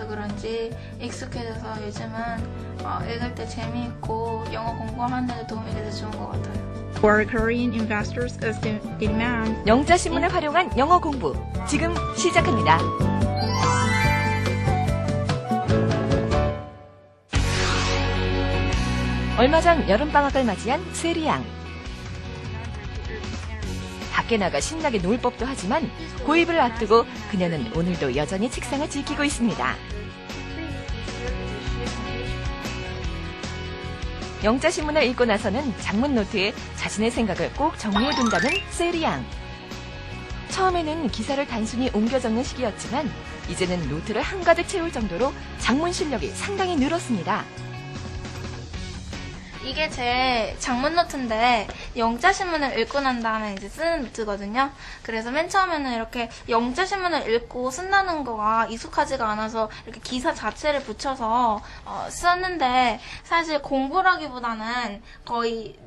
돼서 그런지 익숙해져서 요즘은 읽을 때 재미있고 영어 공부하는 데 도움이 돼서 좋은 것 같아요. For Korean investors as the demand. 영자 신문을 활용한 영어 공부 지금 시작합니다. 얼마 전 여름방학을 맞이한 세리양. 밖에 나가 신나게 놀 법도 하지만 고입을 앞두고 그녀는 오늘도 여전히 책상을 지키고 있습니다. 영자신문을 읽고 나서는 장문 노트에 자신의 생각을 꼭 정리해둔다는 세리양. 처음에는 기사를 단순히 옮겨 적는 식이었지만 이제는 노트를 한가득 채울 정도로 장문 실력이 상당히 늘었습니다. 이게 제 장문 노트인데 영자 신문을 읽고 난 다음에 이제 쓰는 노트거든요. 그래서 맨 처음에는 이렇게 영자 신문을 읽고 쓴다는 거가 익숙하지가 않아서 이렇게 기사 자체를 붙여서 썼는데 사실 공부라기보다는 거의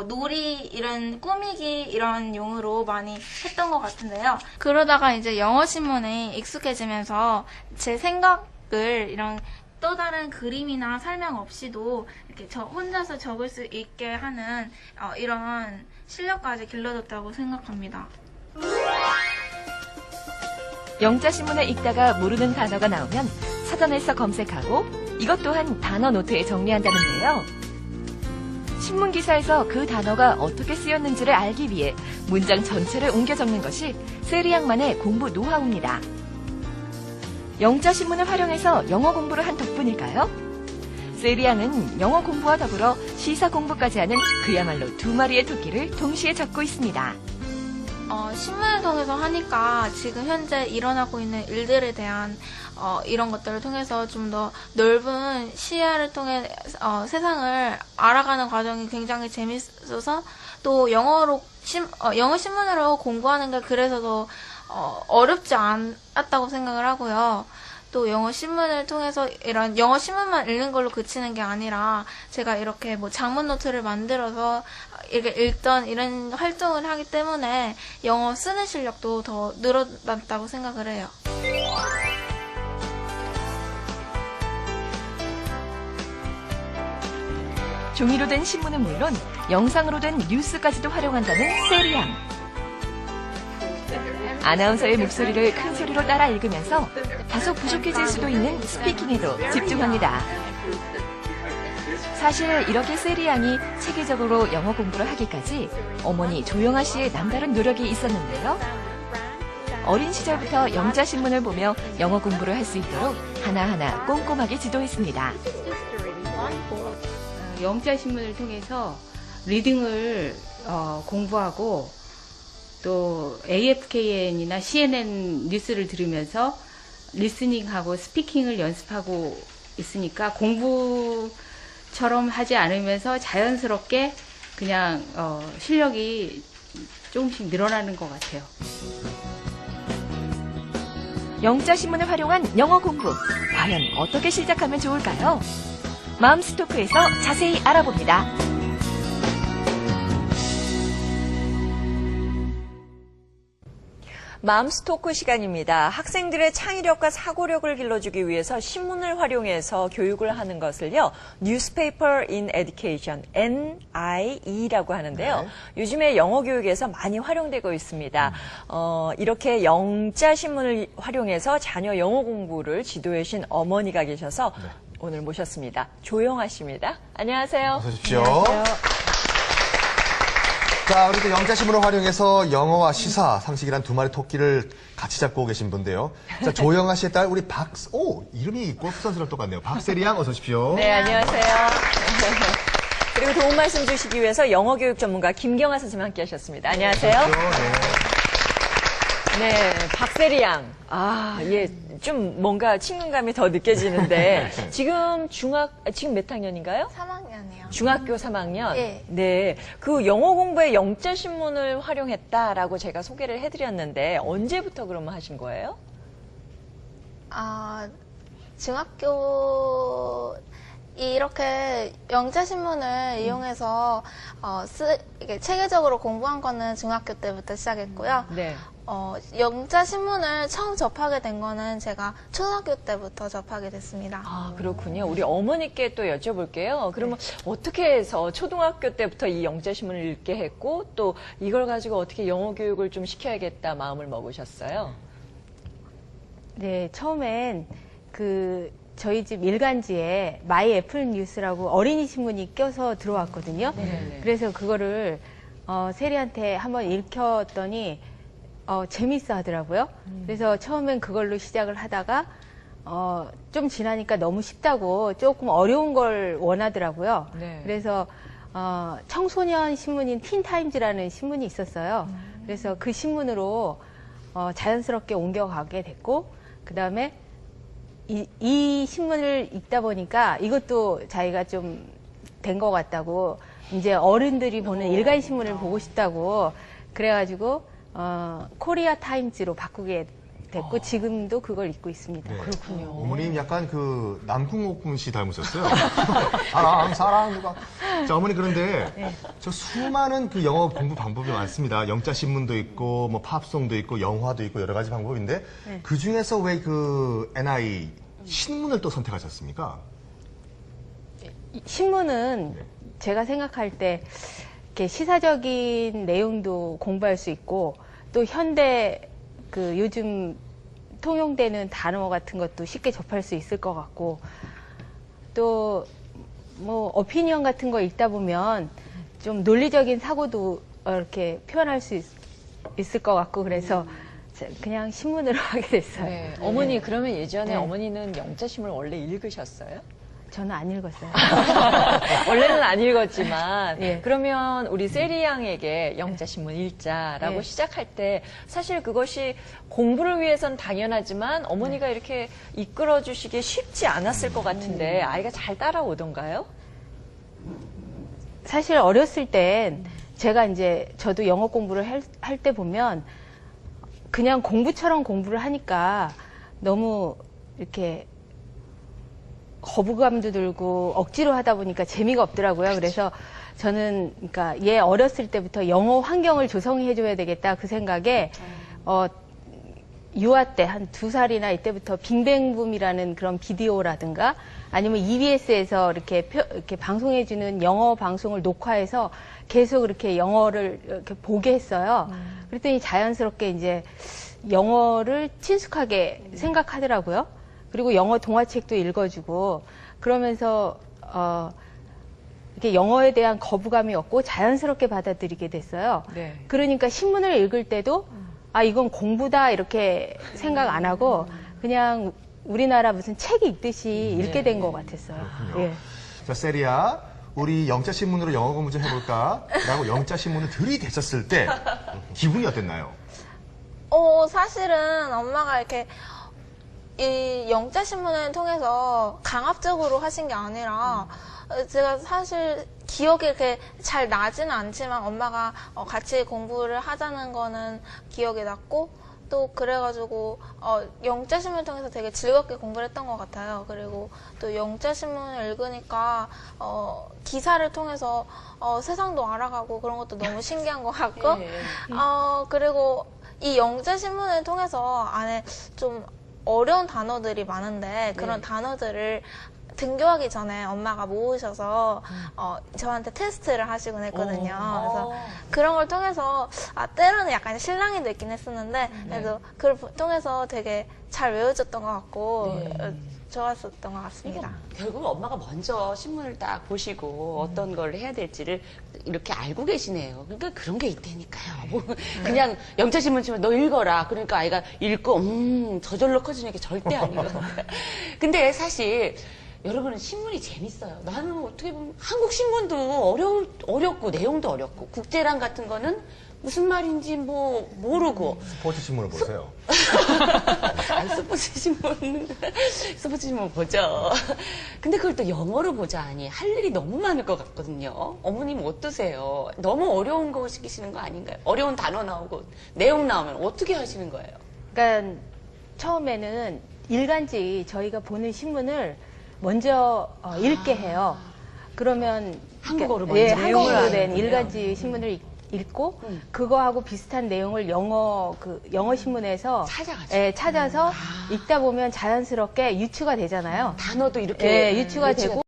놀이 이런 꾸미기 이런 용으로 많이 했던 것 같은데요. 그러다가 이제 영어 신문에 익숙해지면서 제 생각을 이런 또 다른 그림이나 설명 없이도 이렇게 저 혼자서 적을 수 있게 하는 이런 실력까지 길러졌다고 생각합니다. 영자신문을 읽다가 모르는 단어가 나오면 사전에서 검색하고 이것 또한 단어 노트에 정리한다는데요. 신문 기사에서 그 단어가 어떻게 쓰였는지를 알기 위해 문장 전체를 옮겨 적는 것이 세리양만의 공부 노하우입니다. 영자신문을 활용해서 영어 공부를 한 덕분일까요? 세리양은 영어 공부와 더불어 시사 공부까지 하는 그야말로 두 마리의 토끼를 동시에 잡고 있습니다. 신문을 통해서 하니까 지금 현재 일어나고 있는 일들에 대한 이런 것들을 통해서 좀 더 넓은 시야를 통해 세상을 알아가는 과정이 굉장히 재밌어서 또 영어 신문으로 공부하는 게 그래서 더 어렵지 않았다고 생각을 하고요. 또 영어 신문을 통해서 이런 영어 신문만 읽는 걸로 그치는 게 아니라 제가 이렇게 뭐 장문 노트를 만들어서 이렇게 읽던 이런 활동을 하기 때문에 영어 쓰는 실력도 더 늘어났다고 생각을 해요. 종이로 된 신문은 물론 영상으로 된 뉴스까지도 활용한다는 세리양. 아나운서의 목소리를 큰 소리로 따라 읽으면서 다소 부족해질 수도 있는 스피킹에도 집중합니다. 사실 이렇게 세리양이 체계적으로 영어 공부를 하기까지 어머니 조영아 씨의 남다른 노력이 있었는데요. 어린 시절부터 영자신문을 보며 영어 공부를 할 수 있도록 하나하나 꼼꼼하게 지도했습니다. 영자신문을 통해서 리딩을 공부하고 또 AFKN이나 CNN 뉴스를 들으면서 리스닝하고 스피킹을 연습하고 있으니까 공부처럼 하지 않으면서 자연스럽게 그냥 실력이 조금씩 늘어나는 것 같아요. 영자신문을 활용한 영어 공부, 과연 어떻게 시작하면 좋을까요? 맘스토크에서 자세히 알아봅니다. 맘스토크 시간입니다. 학생들의 창의력과 사고력을 길러주기 위해서 신문을 활용해서 교육을 하는 것을요, Newspaper in Education, NIE라고 하는데요. 네. 요즘에 영어 교육에서 많이 활용되고 있습니다. 이렇게 영자 신문을 활용해서 자녀 영어 공부를 지도해 주신 어머니가 계셔서 네. 오늘 모셨습니다. 조영아 씨입니다. 안녕하세요. 어서 오십시오. 안녕하세요. 자, 우리 또 영자신문을 활용해서 영어와 시사, 상식이란 두 마리 토끼를 같이 잡고 계신 분인데요. 자, 조영아 씨의 딸, 우리 이름이 골프 선수랑 똑같네요. 박세리양, 어서 오십시오. 네, 안녕하세요. 그리고 도움 말씀 주시기 위해서 영어 교육 전문가 김경아 선생님 함께 하셨습니다. 안녕하세요. 네, 박세리양. 예, 좀 뭔가 친근감이 더 느껴지는데, 지금 지금 몇 학년인가요? 3학년이요. 중학교 3학년? 네. 네. 그 영어 공부에 영자신문을 활용했다라고 제가 소개를 해드렸는데, 언제부터 그러면 하신 거예요? 중학교 이렇게 영자신문을 이용해서 이게 체계적으로 공부한 거는 중학교 때부터 시작했고요. 네. 영자 신문을 처음 접하게 된 거는 제가 초등학교 때부터 접하게 됐습니다. 아, 그렇군요. 우리 어머니께 또 여쭤볼게요. 그러면 어떻게 해서 초등학교 때부터 이 영자신문을 읽게 했고 또 이걸 가지고 어떻게 영어 교육을 좀 시켜야겠다 마음을 먹으셨어요? 네, 처음엔 저희 집 일간지에 마이 애플 뉴스라고 어린이 신문이 껴서 들어왔거든요. 네네. 그래서 그거를 세리한테 한번 읽혔더니 재밌어 하더라고요. 그래서 처음엔 그걸로 시작을 하다가 좀 지나니까 너무 쉽다고 조금 어려운 걸 원하더라고요. 네. 그래서 청소년 신문인 틴타임즈라는 신문이 있었어요. 그래서 그 신문으로 자연스럽게 옮겨가게 됐고, 그 다음에 이 신문을 읽다 보니까 이것도 자기가 좀 된 것 같다고, 이제 어른들이 보는 일간 신문을 보고 싶다고 그래가지고 코리아 타임즈로 바꾸게 됐고 지금도 그걸 읽고 있습니다. 네. 그렇군요. 어머님 약간 그 남궁옥군 씨 닮으셨어요. 사랑 누가. 자, 어머니 그런데 저 수많은 그 영어 공부 방법이 많습니다. 영자 신문도 있고 뭐 팝송도 있고 영화도 있고 여러 가지 방법인데 그 중에서 왜 그 NI 신문을 또 선택하셨습니까? 신문은 제가 생각할 때 이렇게 시사적인 내용도 공부할 수 있고 또 현대 요즘 통용되는 단어 같은 것도 쉽게 접할 수 있을 것 같고 또 뭐 어피니언 같은 거 읽다 보면 좀 논리적인 사고도 이렇게 표현할 수 있을 것 같고 그래서 그냥 신문으로 하게 됐어요. 네. 어머니 그러면 예전에 네. 어머니는 영자신문을 원래 읽으셨어요? 저는 안 읽었어요. 원래는 안 읽었지만 예. 그러면 우리 세리 양에게 영자신문 읽자라고 예. 시작할 때 사실 그것이 공부를 위해선 당연하지만 어머니가 이렇게 이끌어 주시기 쉽지 않았을 것 같은데 아이가 잘 따라오던가요? 사실 어렸을 땐 제가 이제 저도 영어 공부를 할 때 보면 그냥 공부처럼 공부를 하니까 너무 이렇게 거부감도 들고 억지로 하다 보니까 재미가 없더라고요. 그래서 저는 그러니까 얘 어렸을 때부터 영어 환경을 조성해 줘야 되겠다 그 생각에 유아 때 한 2살이나 이때부터 빙뱅붐이라는 그런 비디오라든가 아니면 EBS에서 이렇게 방송해 주는 영어 방송을 녹화해서 계속 이렇게 영어를 이렇게 보게 했어요. 그랬더니 자연스럽게 이제 영어를 친숙하게 생각하더라고요. 그리고 영어 동화책도 읽어주고 그러면서 이렇게 영어에 대한 거부감이 없고 자연스럽게 받아들이게 됐어요. 네. 그러니까 신문을 읽을 때도 아 이건 공부다 이렇게 생각 안 하고 그냥 우리나라 무슨 책이 읽듯이 읽게 된 것 같았어요. 그렇군요. 자, 세리야, 우리 영자 신문으로 영어 공부 좀 해볼까? 라고 영자 신문을 들이대셨을 때 기분이 어땠나요? 사실은 엄마가 이렇게 이 영자 신문을 통해서 강압적으로 하신 게 아니라 제가 사실 기억이 이렇게 잘 나지는 않지만 엄마가 같이 공부를 하자는 거는 기억이 났고 또 그래가지고 영자 신문을 통해서 되게 즐겁게 공부를 했던 것 같아요. 그리고 또 영자 신문을 읽으니까 기사를 통해서 세상도 알아가고 그런 것도 너무 신기한 것 같고 그리고 이 영자 신문을 통해서 안에 좀 어려운 단어들이 많은데 그런 단어들을 등교하기 전에 엄마가 모으셔서 저한테 테스트를 하시곤 했거든요. 그래서 그런 걸 통해서 때로는 약간 실랑이 됐긴 했었는데 그래도 그걸 통해서 되게 잘 외워졌던 것 같고 좋았었던 것 같습니다. 결국 엄마가 먼저 신문을 딱 보시고 어떤 걸 해야 될지를 이렇게 알고 계시네요. 그러니까 그런 게 있다니까요. 뭐 그냥 영자신문 치면 너 읽어라. 그러니까 아이가 읽고 저절로 커지는 게 절대 아니거든요. 근데 사실 여러분은 신문이 재밌어요. 나는 어떻게 보면 한국 신문도 어렵고 내용도 어렵고 국제랑 같은 거는 무슨 말인지 뭐 모르고 스포츠 신문을 보세요. 스포츠 신문 보죠. 근데 그걸 또 영어로 보자 하니 할 일이 너무 많을 것 같거든요. 어머님 어떠세요? 너무 어려운 거 시키시는 거 아닌가요? 어려운 단어 나오고 내용 나오면 어떻게 하시는 거예요? 그러니까 처음에는 일간지 저희가 보는 신문을 먼저 읽게 해요. 그러면 한국어로 예, 먼저 내용을 한국어로 된 아는군요. 일간지 신문을 읽고 그거하고 비슷한 내용을 영어 신문에서 찾아가지고. 예, 찾아서 읽다 보면 자연스럽게 유추가 되잖아요. 단어도 이렇게 예, 유추가 되고